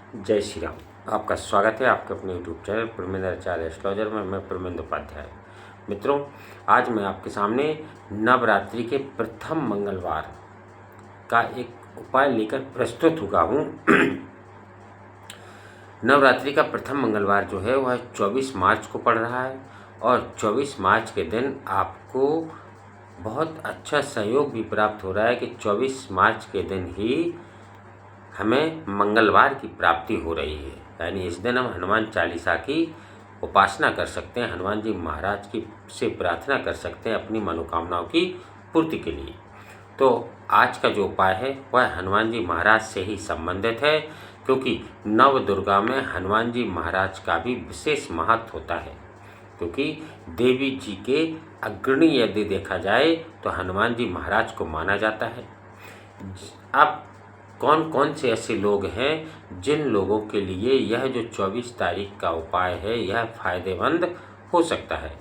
जय श्री राम। आपका स्वागत है आपके अपने यूट्यूब चैनल परमेंद्र आचार्य एस्ट्रोलॉजर में। मैं परमेंद्र उपाध्याय। मित्रों, आज मैं आपके सामने नवरात्रि के प्रथम मंगलवार का एक उपाय लेकर प्रस्तुत हुआ हूँ। नवरात्रि का प्रथम मंगलवार जो है वह 24 मार्च को पड़ रहा है और 24 मार्च के दिन आपको बहुत अच्छा सहयोग भी प्राप्त हो रहा है कि 24 मार्च के दिन ही हमें मंगलवार की प्राप्ति हो रही है। यानी इस दिन हम हनुमान चालीसा की उपासना कर सकते हैं, हनुमान जी महाराज की से प्रार्थना कर सकते हैं अपनी मनोकामनाओं की पूर्ति के लिए। तो आज का जो उपाय है वह हनुमान जी महाराज से ही संबंधित है, क्योंकि नव दुर्गा में हनुमान जी महाराज का भी विशेष महत्व होता है। क्योंकि देवी जी के अग्रणी यदि देखा जाए तो हनुमान जी महाराज को माना जाता है। अब कौन कौन से ऐसे लोग हैं जिन लोगों के लिए यह जो 24 तारीख का उपाय है यह फायदेमंद हो सकता है।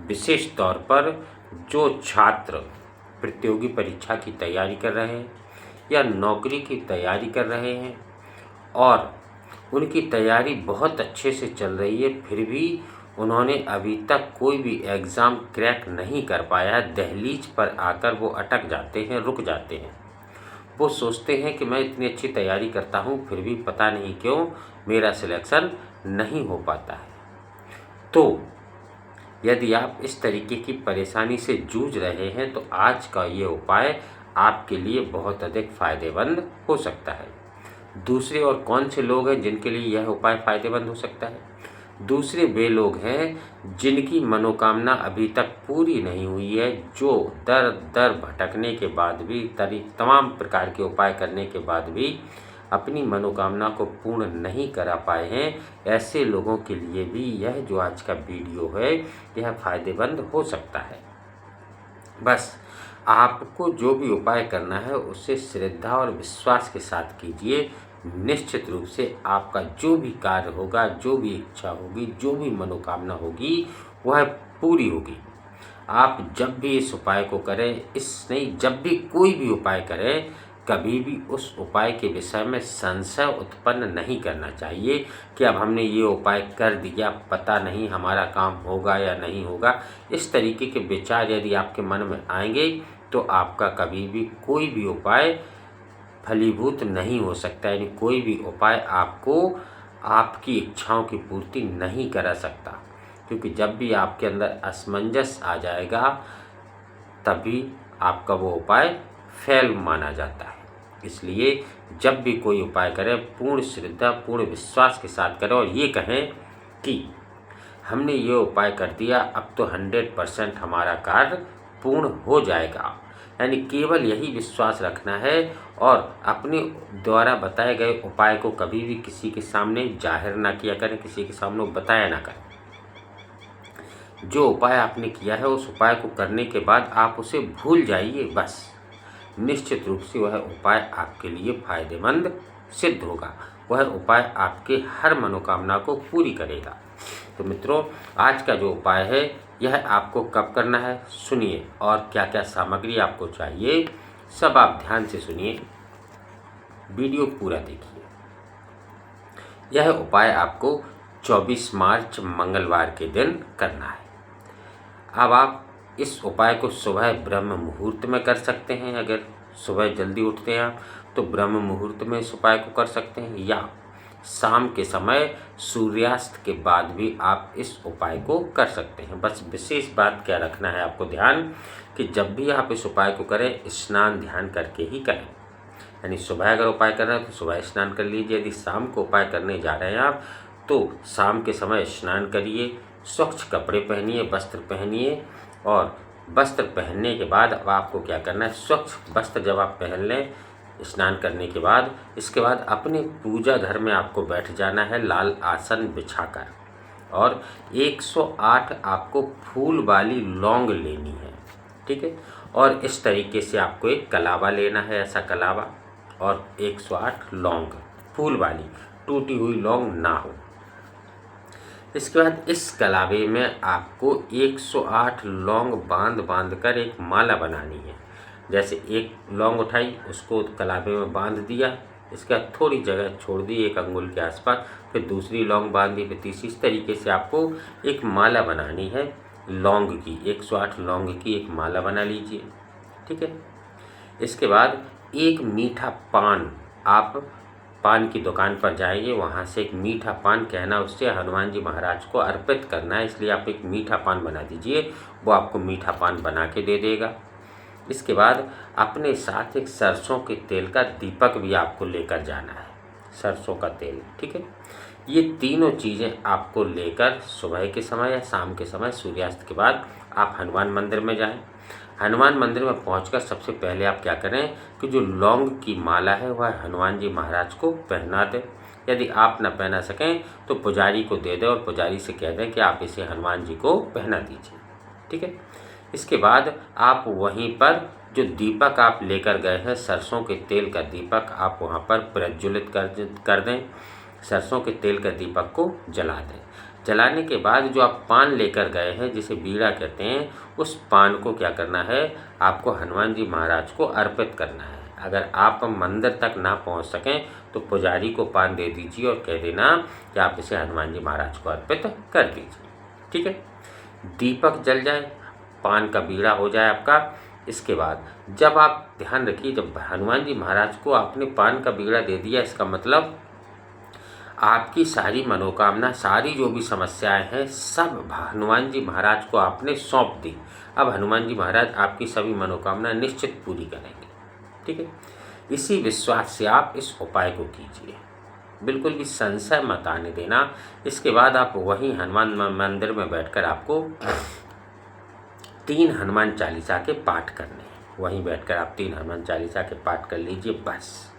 विशेष तौर पर जो छात्र प्रतियोगी परीक्षा की तैयारी कर रहे हैं या नौकरी की तैयारी कर रहे हैं और उनकी तैयारी बहुत अच्छे से चल रही है, फिर भी उन्होंने अभी तक कोई भी एग्ज़ाम क्रैक नहीं कर पाया, दहलीज पर आकर वो अटक जाते हैं, रुक जाते हैं। वो सोचते हैं कि मैं इतनी अच्छी तैयारी करता हूँ फिर भी पता नहीं क्यों मेरा सिलेक्शन नहीं हो पाता है। तो यदि आप इस तरीके की परेशानी से जूझ रहे हैं तो आज का ये उपाय आपके लिए बहुत अधिक फ़ायदेमंद हो सकता है। दूसरे और कौन से लोग हैं जिनके लिए यह उपाय फ़ायदेमंद हो सकता है? दूसरे वे लोग हैं जिनकी मनोकामना अभी तक पूरी नहीं हुई है, जो दर दर भटकने के बाद भी तमाम प्रकार के उपाय करने के बाद भी अपनी मनोकामना को पूर्ण नहीं करा पाए हैं। ऐसे लोगों के लिए भी यह जो आज का वीडियो है यह फ़ायदेमंद हो सकता है। बस आपको जो भी उपाय करना है उसे श्रद्धा और विश्वास के साथ कीजिए। निश्चित रूप से आपका जो भी कार्य होगा, जो भी इच्छा होगी, जो भी मनोकामना होगी वह पूरी होगी। आप जब भी इस उपाय को करें, जब भी कोई भी उपाय करें, कभी भी उस उपाय के विषय में संशय उत्पन्न नहीं करना चाहिए कि अब हमने ये उपाय कर दिया, पता नहीं हमारा काम होगा या नहीं होगा। इस तरीके के विचार यदि आपके मन में आएंगे तो आपका कभी भी कोई भी उपाय फलीभूत नहीं हो सकता। यानी कोई भी उपाय आपको आपकी इच्छाओं की पूर्ति नहीं करा सकता, क्योंकि जब भी आपके अंदर असमंजस आ जाएगा तभी आपका वो उपाय फेल माना जाता है। इसलिए जब भी कोई उपाय करें पूर्ण श्रद्धा, पूर्ण विश्वास के साथ करें और ये कहें कि हमने ये उपाय कर दिया, अब तो 100% हमारा कार्य पूर्ण हो जाएगा। यानी केवल यही विश्वास रखना है और अपने द्वारा बताए गए उपाय को कभी भी किसी के सामने जाहिर ना किया करें, किसी के सामने बताया ना करें। जो उपाय आपने किया है उस उपाय को करने के बाद आप उसे भूल जाइए बस। निश्चित रूप से वह उपाय आपके लिए फायदेमंद सिद्ध होगा। वह उपाय आपके हर मनोकामना को पूरी करेगा। तो मित्रों, आज का जो उपाय है यह आपको कब करना है सुनिए, और क्या क्या सामग्री आपको चाहिए सब आप ध्यान से सुनिए, वीडियो पूरा देखिए। यह उपाय आपको 24 मार्च मंगलवार के दिन करना है। अब आप इस उपाय को सुबह ब्रह्म मुहूर्त में कर सकते हैं। अगर सुबह जल्दी उठते हैं आप तो ब्रह्म मुहूर्त में इस उपाय को कर सकते हैं, या शाम के समय सूर्यास्त के बाद भी आप इस उपाय को कर सकते हैं। बस विशेष बात क्या रखना है आपको ध्यान, कि जब भी आप इस उपाय को करें स्नान ध्यान करके ही करें। यानी सुबह अगर उपाय कर रहे हैं तो सुबह स्नान कर लीजिए। यदि शाम को उपाय करने जा रहे हैं आप तो शाम के समय स्नान करिए, स्वच्छ कपड़े पहनिए, वस्त्र पहनिए, और वस्त्र पहनने के बाद अब आपको क्या करना है, स्वच्छ वस्त्र जब आप पहन लें स्नान करने के बाद, इसके बाद अपने पूजा घर में आपको बैठ जाना है लाल आसन बिछाकर, और 108 आपको फूल वाली लौंग लेनी है। ठीक है, और इस तरीके से आपको एक कलावा लेना है, ऐसा कलावा, और 108 लौंग फूल वाली, टूटी हुई लौंग ना हो। इसके बाद इस कलावे में आपको 108 लौंग बांध कर एक माला बनानी है। जैसे एक लौंग उठाई, उसको कलावे में बांध दिया, इसके बाद थोड़ी जगह छोड़ दी 1 अंगुल के आसपास, फिर दूसरी लौंग बांध दी, फिर तीसरी। इस तरीके से आपको एक माला बनानी है लौंग की, 108 लौंग की एक माला बना लीजिए, ठीक है। इसके बाद एक मीठा पान, आप पान की दुकान पर जाइए, वहाँ से एक मीठा पान कहना उससे हनुमान जी महाराज को अर्पित करना है, इसलिए आप एक मीठा पान बना दीजिए, वो आपको मीठा पान बना के दे देगा। इसके बाद अपने साथ एक सरसों के तेल का दीपक भी आपको लेकर जाना है, सरसों का तेल, ठीक है। ये तीनों चीज़ें आपको लेकर सुबह के समय या शाम के समय सूर्यास्त के बाद आप हनुमान मंदिर में जाएं। हनुमान मंदिर में पहुंचकर सबसे पहले आप क्या करें कि जो लौंग की माला है वह हनुमान जी महाराज को पहना दें। यदि आप न पहना सकें तो पुजारी को दे दें और पुजारी से कह दें कि आप इसे हनुमान जी को पहना दीजिए, ठीक है। इसके बाद आप वहीं पर जो दीपक आप लेकर गए हैं, सरसों के तेल का दीपक, आप वहाँ पर प्रज्वलित कर दें, सरसों के तेल का दीपक को जला दें। जलाने के बाद जो आप पान लेकर गए हैं, जिसे बीड़ा कहते हैं, उस पान को क्या करना है, आपको हनुमान जी महाराज को अर्पित करना है। अगर आप मंदिर तक ना पहुंच सकें तो पुजारी को पान दे दीजिए और कह देना कि आप इसे हनुमान जी महाराज को अर्पित कर दीजिए, ठीक है। दीपक जल जाए, पान का बीड़ा हो जाए आपका। इसके बाद जब आप ध्यान रखिए, जब हनुमान जी महाराज को आपने पान का बीड़ा दे दिया, इसका मतलब आपकी सारी मनोकामना, सारी जो भी समस्याएं हैं, सब हनुमान जी महाराज को आपने सौंप दी। अब हनुमान जी महाराज आपकी सभी मनोकामना निश्चित पूरी करेंगे, ठीक है। इसी विश्वास से आप इस उपाय को कीजिए, बिल्कुल भी संशय मत आने देना। इसके बाद आप वहीं हनुमान मंदिर में बैठकर आपको 3 हनुमान चालीसा के पाठ करने हैं। वहीं बैठकर आप 3 हनुमान चालीसा के पाठ कर लीजिए, बस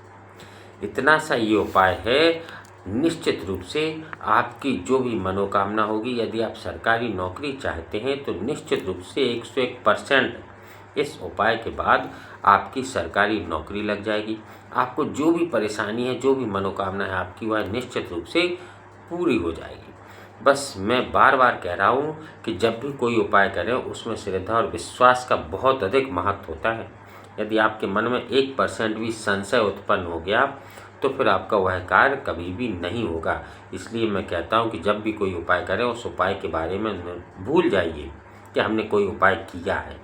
इतना सा ये उपाय है। निश्चित रूप से आपकी जो भी मनोकामना होगी, यदि आप सरकारी नौकरी चाहते हैं तो निश्चित रूप से 101% इस उपाय के बाद आपकी सरकारी नौकरी लग जाएगी। आपको जो भी परेशानी है, जो भी मनोकामना है आपकी, वह निश्चित रूप से पूरी हो जाएगी। बस मैं बार बार कह रहा हूँ कि जब भी कोई उपाय करें उसमें श्रद्धा और विश्वास का बहुत अधिक महत्व होता है। यदि आपके मन में 1% भी संशय उत्पन्न हो गया तो फिर आपका वह कार्य कभी भी नहीं होगा। इसलिए मैं कहता हूँ कि जब भी कोई उपाय करें उस उपाय के बारे में भूल जाइए कि हमने कोई उपाय किया है।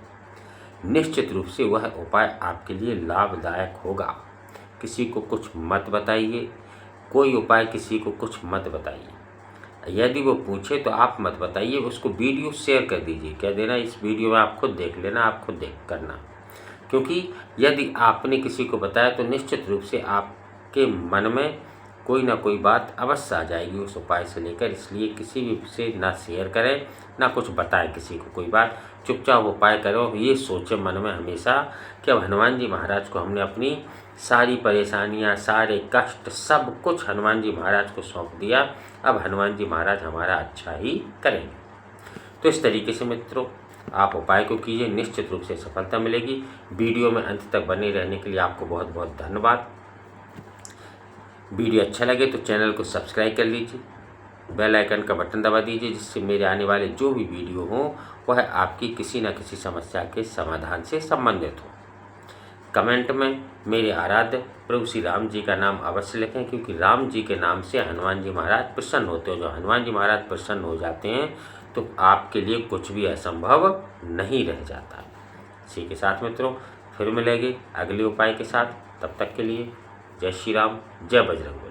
निश्चित रूप से वह उपाय आपके लिए लाभदायक होगा। किसी को कुछ मत बताइए, कोई उपाय किसी को कुछ मत बताइए। यदि वो पूछे तो आप मत बताइए, उसको वीडियो शेयर कर दीजिए, कह देना इस वीडियो में आप खुद देख लेना, आप खुद देख करना। क्योंकि यदि आपने किसी को बताया तो निश्चित रूप से आपके मन में कोई ना कोई बात अवश्य आ जाएगी उस उपाय से लेकर। इसलिए किसी भी से ना शेयर करें, ना कुछ बताएं किसी को कोई बात। चुपचाप उपाय करो, ये सोचे मन में हमेशा कि अब हनुमान जी महाराज को हमने अपनी सारी परेशानियां, सारे कष्ट, सब कुछ हनुमान जी महाराज को सौंप दिया। अब हनुमान जी महाराज हमारा अच्छा ही करेंगे। तो इस तरीके से मित्रों आप उपाय को कीजिए, निश्चित रूप से सफलता मिलेगी। वीडियो में अंत तक बने रहने के लिए आपको बहुत बहुत धन्यवाद। वीडियो अच्छा लगे तो चैनल को सब्सक्राइब कर लीजिए, बेल आइकन का बटन दबा दीजिए, जिससे मेरे आने वाले जो भी वीडियो हों वह आपकी किसी न किसी समस्या के समाधान से संबंधित हो। कमेंट में मेरे आराध्य प्रभु श्री राम जी का नाम अवश्य लिखें, क्योंकि राम जी के नाम से हनुमान जी महाराज प्रसन्न होते हैं। जो हनुमान जी महाराज प्रसन्न हो जाते हैं तो आपके लिए कुछ भी असंभव नहीं रह जाता। इसी के साथ मित्रों फिर मिलेंगे अगले उपाय के साथ। तब तक के लिए जय श्री राम, जय बजरंग।